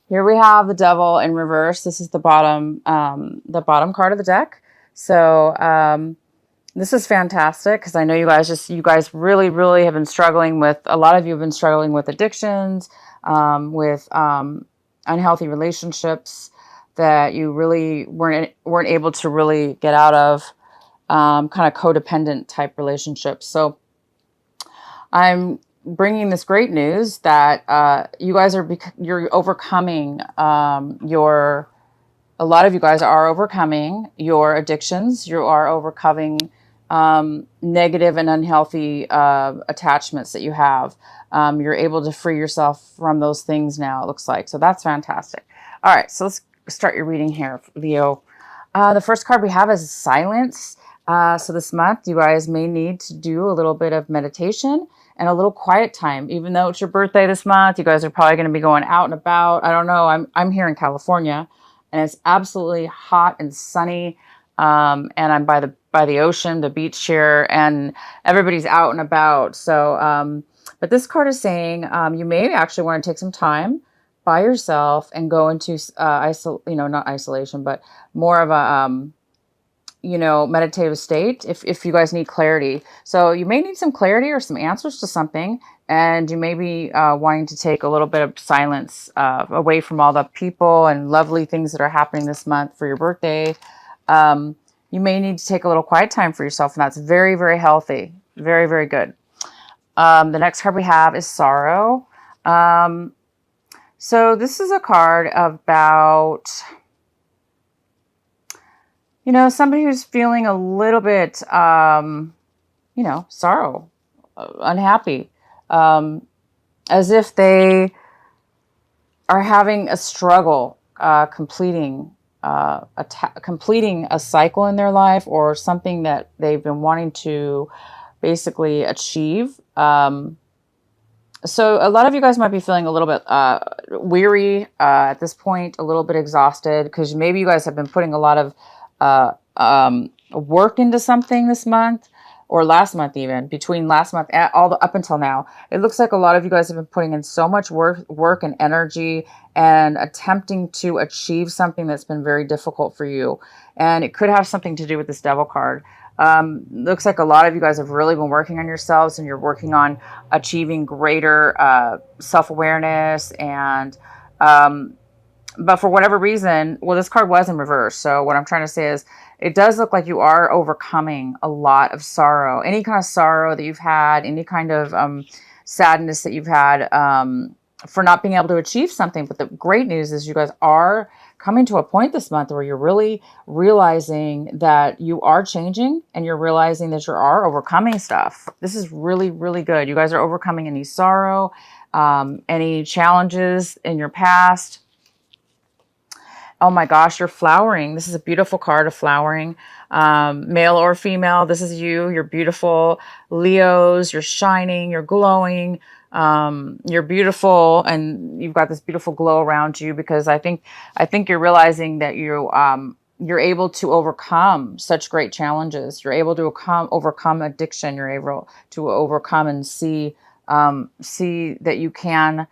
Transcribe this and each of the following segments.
Here we have the devil in reverse. This is the bottom card of the deck. So this is fantastic because I know you guys really, really have been struggling with, a lot of you have been struggling with addictions, with unhealthy relationships that you really weren't able to really get out of, kind of codependent type relationships. So I'm bringing this great news that you guys you're overcoming your. A lot of you guys are overcoming your addictions. You are overcoming negative and unhealthy attachments that you have. You're able to free yourself from those things now, it looks like. So that's fantastic. All right, so let's start your reading here, Leo. The first card we have is silence. So this month, you guys may need to do a little bit of meditation and a little quiet time. Even though it's your birthday this month, you guys are probably going to be going out and about. I don't know. I'm here in California, and it's absolutely hot and sunny. And I'm by the ocean, the beach here, and everybody's out and about. So, but this card is saying you may actually want to take some time by yourself and go into not isolation, but more of a meditative state if you guys need clarity. So you may need some clarity or some answers to something, and you may be wanting to take a little bit of silence away from all the people and lovely things that are happening this month for your birthday. You may need to take a little quiet time for yourself, and that's very, very healthy. Very, very good. The next card we have is sorrow. So this is a card about, somebody who's feeling a little bit, sorrow, unhappy, as if they are having a struggle completing a cycle in their life, or something that they've been wanting to basically achieve. So a lot of you guys might be feeling a little bit weary at this point, a little bit exhausted, because maybe you guys have been putting a lot of work into something this month, or last month, even between last month and up until now. It looks like a lot of you guys have been putting in so much work and energy and attempting to achieve something that's been very difficult for you. And it could have something to do with this devil card. Looks like a lot of you guys have really been working on yourselves, and you're working on achieving greater self-awareness, and but for whatever reason, well, this card was in reverse. So what I'm trying to say is, it does look like you are overcoming a lot of sorrow. Any kind of sorrow that you've had, any kind of sadness that you've had for not being able to achieve something. But the great news is you guys are coming to a point this month where you're really realizing that you are changing, and you're realizing that you are overcoming stuff. This is really, really good. You guys are overcoming any sorrow, any challenges in your past. Oh my gosh, you're flowering. This is a beautiful card of flowering, male or female. This is you. You're beautiful. Leos, you're shining, you're glowing, you're beautiful, and you've got this beautiful glow around you, because I think you're realizing that you're able to overcome such great challenges. You're able to overcome addiction. You're able to overcome and see that you can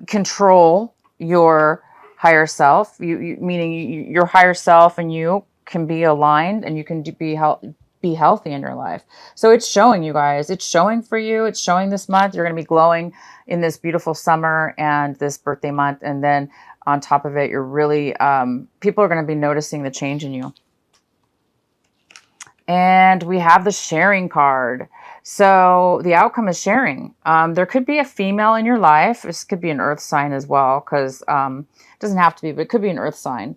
control your higher self, meaning your higher self and you can be aligned, and you can be healthy in your life. So it's showing, you guys. It's showing for you. It's showing this month. You're going to be glowing in this beautiful summer and this birthday month. And then on top of it, you're really, people are going to be noticing the change in you. And we have the sharing card. So the outcome is sharing. There could be a female in your life. This could be an earth sign as well, because it doesn't have to be, but it could be an earth sign.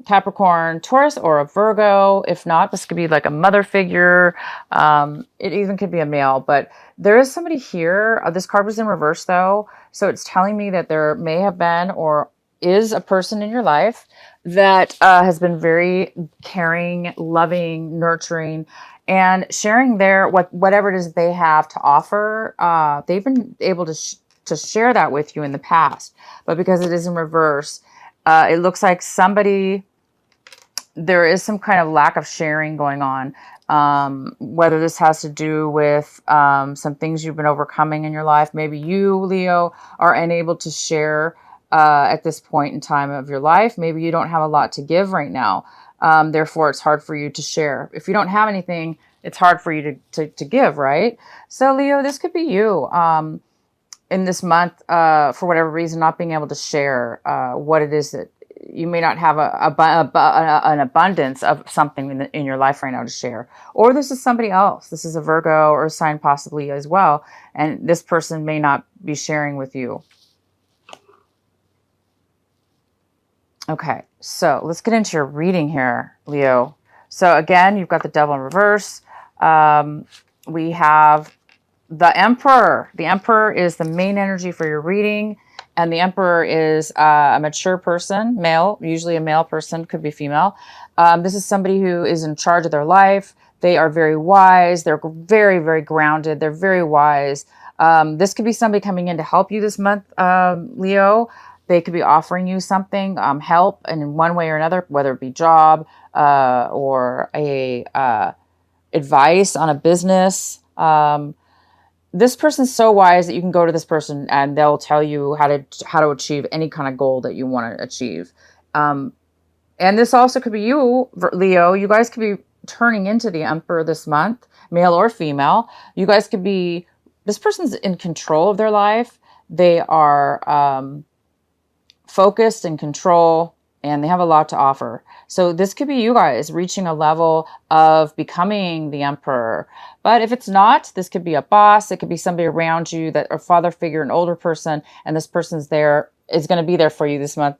Capricorn, Taurus, or a Virgo. If not, this could be like a mother figure. It even could be a male, but there is somebody here. This card was in reverse though. So it's telling me that there may have been, or is, a person in your life that has been very caring, loving, nurturing, and sharing whatever it is they have to offer. They've been able to share that with you in the past, but because it is in reverse, it looks like there is some kind of lack of sharing going on. Whether this has to do with some things you've been overcoming in your life. Maybe you, Leo, are unable to share at this point in time of your life. Maybe you don't have a lot to give right now. Therefore, it's hard for you to share. If you don't have anything, it's hard for you to give, right? So, Leo, this could be you in this month, for whatever reason, not being able to share what it is that you may not have an abundance of something in your life right now to share. Or this is somebody else. This is a Virgo or a sign possibly as well. And this person may not be sharing with you. Okay, so let's get into your reading here, Leo. So again, you've got the Devil in reverse. We have the Emperor. The Emperor is the main energy for your reading. And the Emperor is a mature person, male, usually a male person, could be female. This is somebody who is in charge of their life. They are very wise. They're very, very grounded. They're very wise. This could be somebody coming in to help you this month, Leo. They could be offering you something, help in one way or another, whether it be job or advice on a business. This person's so wise that you can go to this person and they'll tell you how to achieve any kind of goal that you want to achieve. And this also could be you, Leo. You guys could be turning into the Emperor this month, male or female. You guys could be, this person's in control of their life. They are focused and control, and they have a lot to offer. So this could be you guys reaching a level of becoming the Emperor. But if it's not, this could be a boss. It could be somebody around you, that a father figure, an older person, and this person's there, is going to be there for you this month.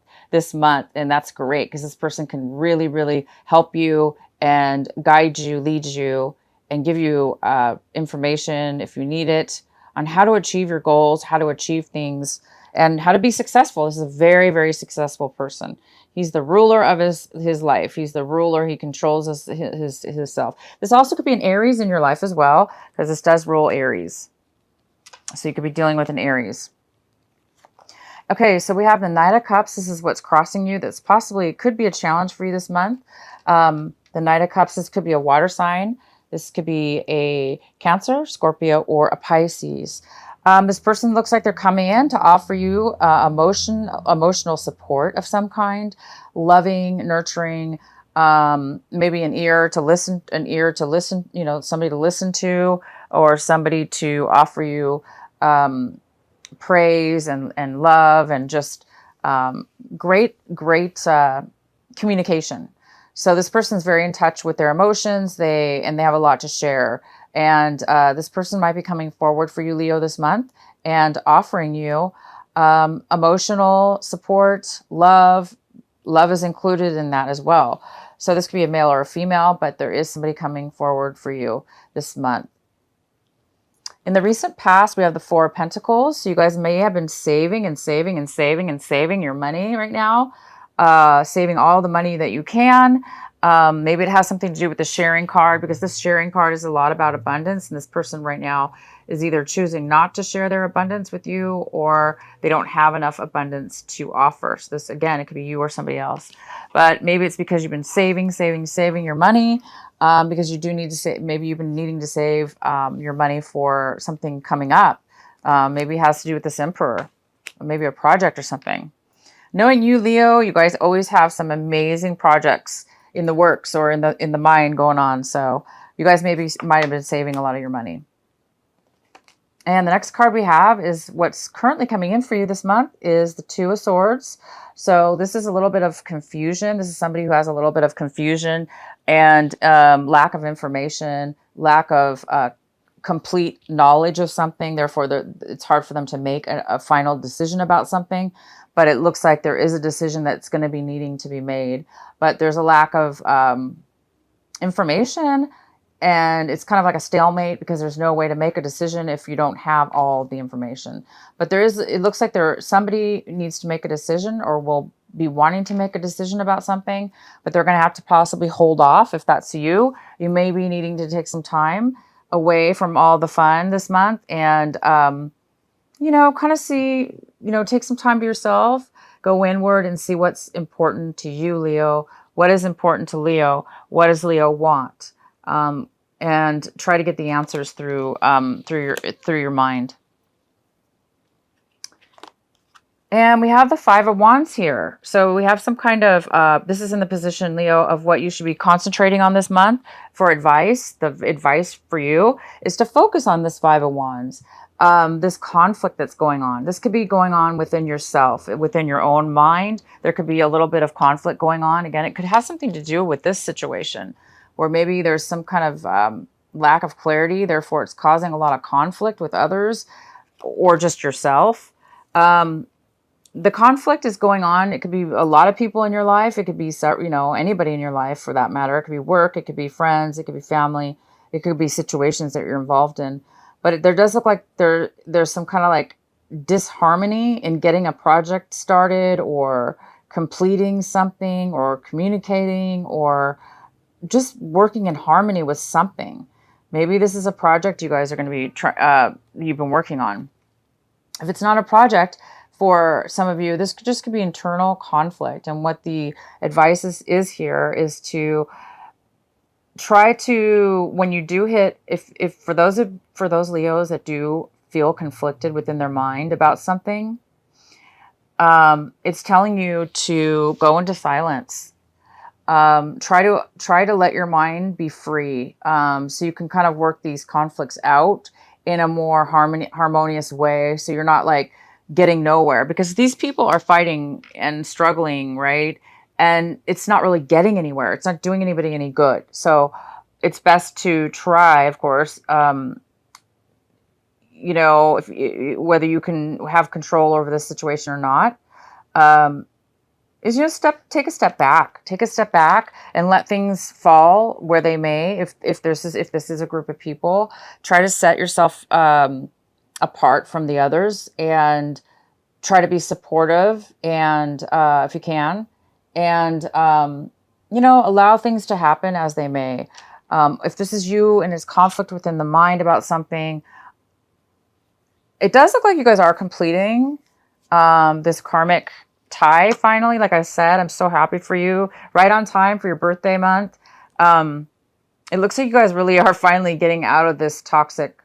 And that's great because this person can really, really help you and guide you, lead you, and give you information if you need it on how to achieve your goals, how to achieve things, and how to be successful. This is a very, very successful person. He's the ruler of his life. He's the ruler. He controls his self. This also could be an Aries in your life as well, because this does rule Aries. So you could be dealing with an Aries. Okay, so we have the Knight of Cups. This is what's crossing you. That's possibly could be a challenge for you this month. The Knight of Cups, this could be a water sign. This could be a Cancer, Scorpio, or a Pisces. This person looks like they're coming in to offer you emotional support of some kind, loving, nurturing, maybe an ear to listen, somebody to listen to, or somebody to offer you praise and love and just great communication. So this person's very in touch with their emotions. They have a lot to share. And this person might be coming forward for you, Leo, this month and offering you emotional support, love. Love is included in that as well. So this could be a male or a female, but there is somebody coming forward for you this month. In the recent past, we have the Four of Pentacles. So you guys may have been saving and saving and saving and saving your money right now, saving all the money that you can. Maybe it has something to do with the sharing card, because this sharing card is a lot about abundance. And this person right now is either choosing not to share their abundance with you, or they don't have enough abundance to offer. So this, again, it could be you or somebody else. But maybe it's because you've been saving your money, because you do need to save. Maybe you've been needing to save your money for something coming up. Maybe it has to do with this Emperor, or maybe a project or something. Knowing you, Leo, you guys always have some amazing projects in the works or in the mind going on. So you guys might have been saving a lot of your money. And the next card we have is what's currently coming in for you this month is the Two of Swords. So this is a little bit of confusion. This is somebody who has a little bit of confusion and lack of information, lack of complete knowledge of something. Therefore, it's hard for them to make a final decision about something. But it looks like there is a decision that's going to be needing to be made. But there's a lack of information, and it's kind of like a stalemate because there's no way to make a decision if you don't have all the information. But it looks like somebody needs to make a decision or will be wanting to make a decision about something, but they're going to have to possibly hold off. If that's you, you may be needing to take some time away from all the fun this month and, kind of see, take some time to yourself, go inward and see what's important to you, Leo. What is important to Leo? What does Leo want? and try to get the answers through your mind. And we have the Five of Wands here. So we have some kind of, this is in the position, Leo, of what you should be concentrating on this month for advice. The advice for you is to focus on this Five of Wands, this conflict that's going on. This could be going on within yourself, within your own mind. There could be a little bit of conflict going on. Again, it could have something to do with this situation, where maybe there's some kind of lack of clarity. Therefore, it's causing a lot of conflict with others or just yourself. The conflict is going on. It could be a lot of people in your life. It could be, anybody in your life for that matter. It could be work. It could be friends. It could be family. It could be situations that you're involved in. But there does look like there's some kind of like disharmony in getting a project started or completing something or communicating or just working in harmony with something. Maybe this is a project you guys are going to be, you've been working on. If it's not a project, for some of you, this just could be internal conflict. And what the advice is here is to try to, when you do hit, if for those Leos that do feel conflicted within their mind about something, it's telling you to go into silence. Try to let your mind be free, so you can kind of work these conflicts out in a more harmonious way. So you're not like getting nowhere, because these people are fighting and struggling, right? And it's not really getting anywhere. It's not doing anybody any good. So it's best to try, of course, whether you can have control over this situation or not, is take a step back and let things fall where they may. If this is a group of people, try to set yourself apart from the others and try to be supportive, and if you can, and allow things to happen as they may. If this is you and it's conflict within the mind about something, it does look like you guys are completing this karmic tie finally. Like I said, I'm so happy for you. Right on time for your birthday month. It looks like you guys really are finally getting out of this toxic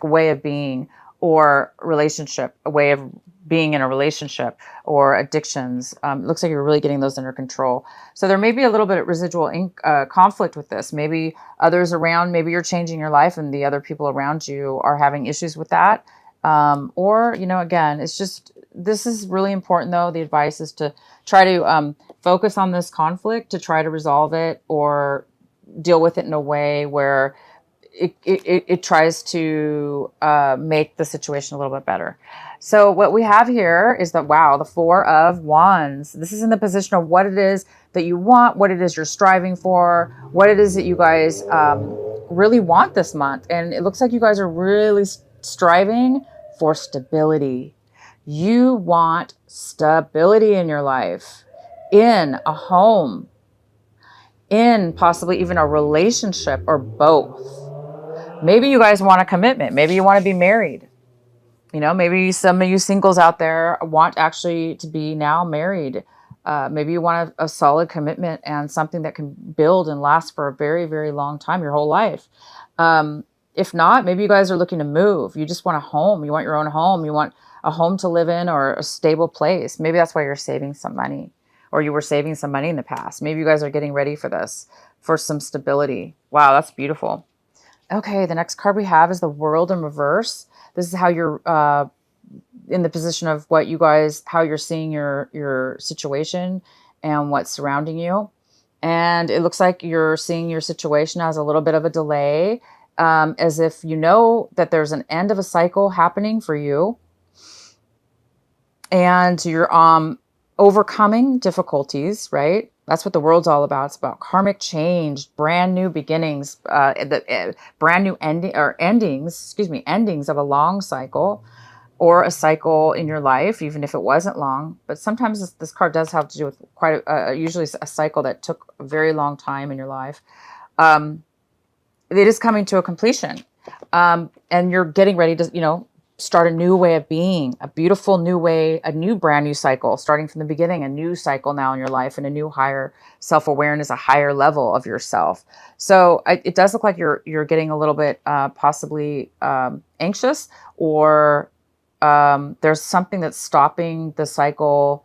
way of being, or relationship, a way of being in a relationship, or addictions. It looks like you're really getting those under control. So there may be a little bit of residual conflict with this. Maybe others around, maybe you're changing your life and the other people around you are having issues with that. Or, again, it's just, this is really important though. The advice is to try to focus on this conflict, to try to resolve it or deal with it in a way where it tries to make the situation a little bit better. So what we have here is that, wow, the Four of Wands. This is in the position of what it is that you want, what it is you're striving for, what it is that you guys really want this month. And it looks like you guys are really striving for stability. You want stability in your life, in a home, in possibly even a relationship, or both. Maybe you guys want a commitment. Maybe you want to be married. Maybe some of you singles out there want actually to be now married. Maybe you want a solid commitment and something that can build and last for a very, very long time, your whole life. If not, maybe you guys are looking to move. You just want a home. You want your own home. You want a home to live in, or a stable place. Maybe that's why you're saving some money, or you were saving some money in the past. Maybe you guys are getting ready for this, for some stability. Wow, that's beautiful. Okay, the next card we have is the World in reverse. This is how you're in the position of what you guys, how you're seeing your situation and what's surrounding you. And it looks like you're seeing your situation as a little bit of a delay, as if you know that there's an end of a cycle happening for you. And you're overcoming difficulties, right? That's what the world's all about. It's about karmic change, brand new beginnings, brand new endings of a long cycle, or a cycle in your life, even if it wasn't long. But sometimes this card does have to do with usually a cycle that took a very long time in your life. It is coming to a completion, and you're getting ready to, start a new way of being, a beautiful new way, a new brand new cycle, starting from the beginning, a new cycle now in your life, and a new higher self-awareness, a higher level of yourself. So it does look like you're getting a little bit possibly anxious, or there's something that's stopping the cycle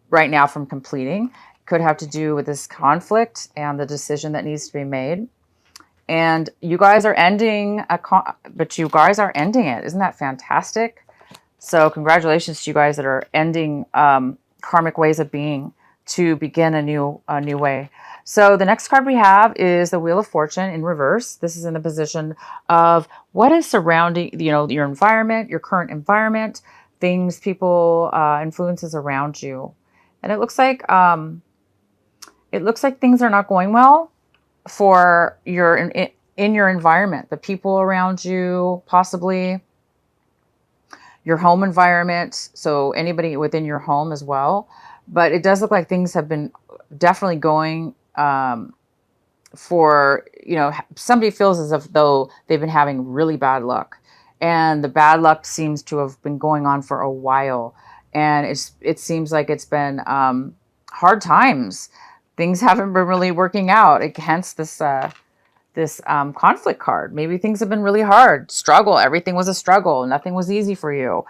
right now from completing. Could have to do with this conflict and the decision that needs to be made. And you guys are ending but you guys are ending it. Isn't that fantastic? So congratulations to you guys that are ending karmic ways of being to begin a new way. So the next card we have is the Wheel of Fortune in reverse. This is in the position of what is surrounding, your environment, your current environment, things, people, influences around you. And it looks like things are not going well for in your environment, the people around you, possibly your home environment. So anybody within your home as well. But it does look like things have been definitely going for, somebody feels as if though they've been having really bad luck, and the bad luck seems to have been going on for a while. And it seems like it's been hard times. Things haven't been really working out. Hence this conflict card. Maybe things have been really hard. Struggle. Everything was a struggle. Nothing was easy for you.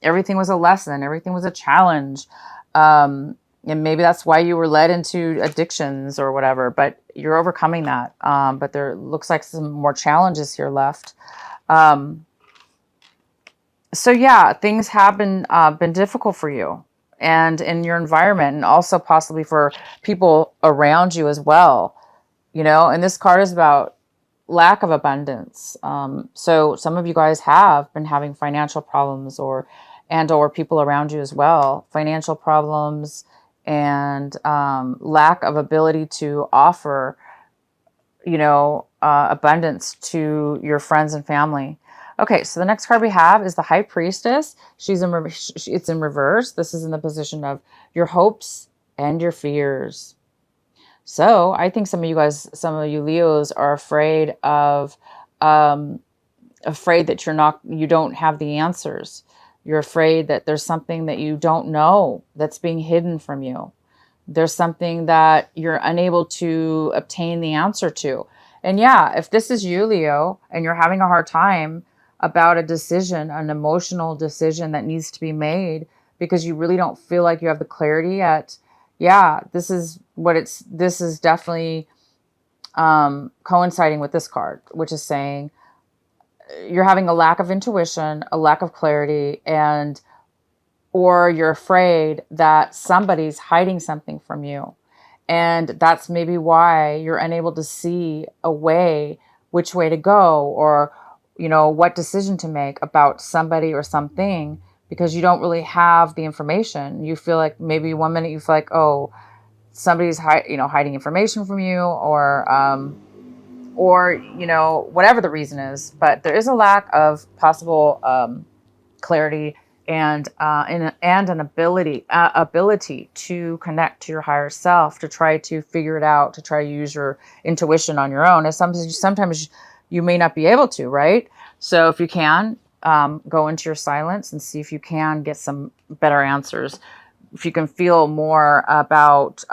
Everything was a lesson. Everything was a challenge. And maybe that's why you were led into addictions or whatever. But you're overcoming that. But there looks like some more challenges here left. So yeah, things have been difficult for you and in your environment, and also possibly for people around you as well. And this card is about lack of abundance. So some of you guys have been having financial problems, or people around you as well, financial problems and lack of ability to offer, abundance to your friends and family. Okay, so the next card we have is the High Priestess. It's in reverse. This is in the position of your hopes and your fears. So I think some of you Leos are afraid that you don't have the answers. You're afraid that there's something that you don't know that's being hidden from you. There's something that you're unable to obtain the answer to. And yeah, if this is you, Leo, and you're having a hard time about a decision, an emotional decision that needs to be made because you really don't feel like you have the clarity yet, yeah, this is definitely coinciding with this card, which is saying you're having a lack of intuition, a lack of clarity, or you're afraid that somebody's hiding something from you. And that's maybe why you're unable to see which way to go, or, what decision to make about somebody or something, because you don't really have the information. You feel like maybe one minute you feel like, oh, somebody's hiding information from you, or whatever the reason is. But there is a lack of possible clarity and an ability to connect to your higher self, to try to figure it out, to try to use your intuition on your own. And sometimes you may not be able to, right? So if you can, go into your silence and see if you can get some better answers. If you can feel more about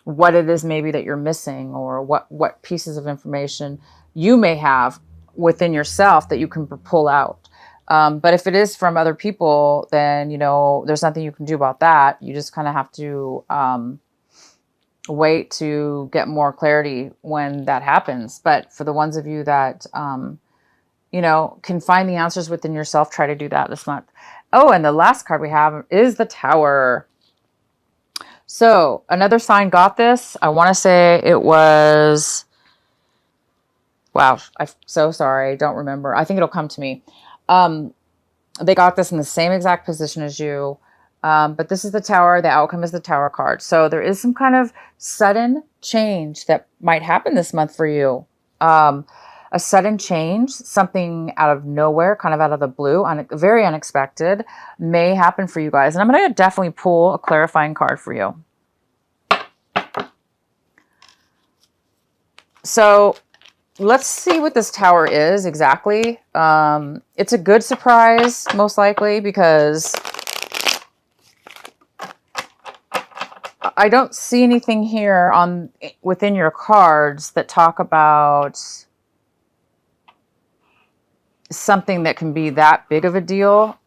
what it is maybe that you're missing, or what pieces of information you may have within yourself that you can pull out. But if it is from other people, then, there's nothing you can do about that. You just kind of have to wait to get more clarity when that happens. But for the ones of you that, can find the answers within yourself, try to do that this month. Oh, and the last card we have is the Tower. So another sign got this. I want to say it was, wow, I'm so sorry. Don't remember. I think it'll come to me. They got this in the same exact position as you. But this is the Tower. The outcome is the Tower card. So there is some kind of sudden change that might happen this month for you. A sudden change, something out of nowhere, kind of out of the blue, very unexpected, may happen for you guys. And I'm going to definitely pull a clarifying card for you. So let's see what this tower is exactly. It's a good surprise, most likely, because I don't see anything here on within your cards that talk about something that can be that big of a deal.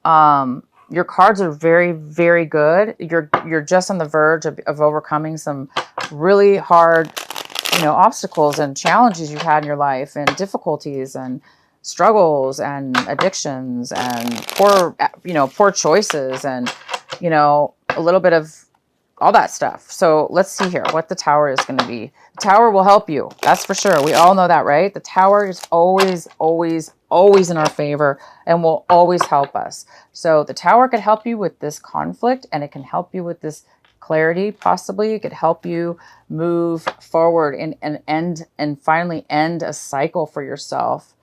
Your cards are very, very good. You're just on the verge of overcoming some really hard, obstacles and challenges you've had in your life, and difficulties and struggles and addictions and poor choices, and a little bit of all that stuff. So let's see here what the tower is going to be. The tower will help you. That's for sure. We all know that, right? The tower is always, always, always in our favor and will always help us. So the tower could help you with this conflict, and it can help you with this clarity. Possibly it could help you move forward and finally end a cycle for yourself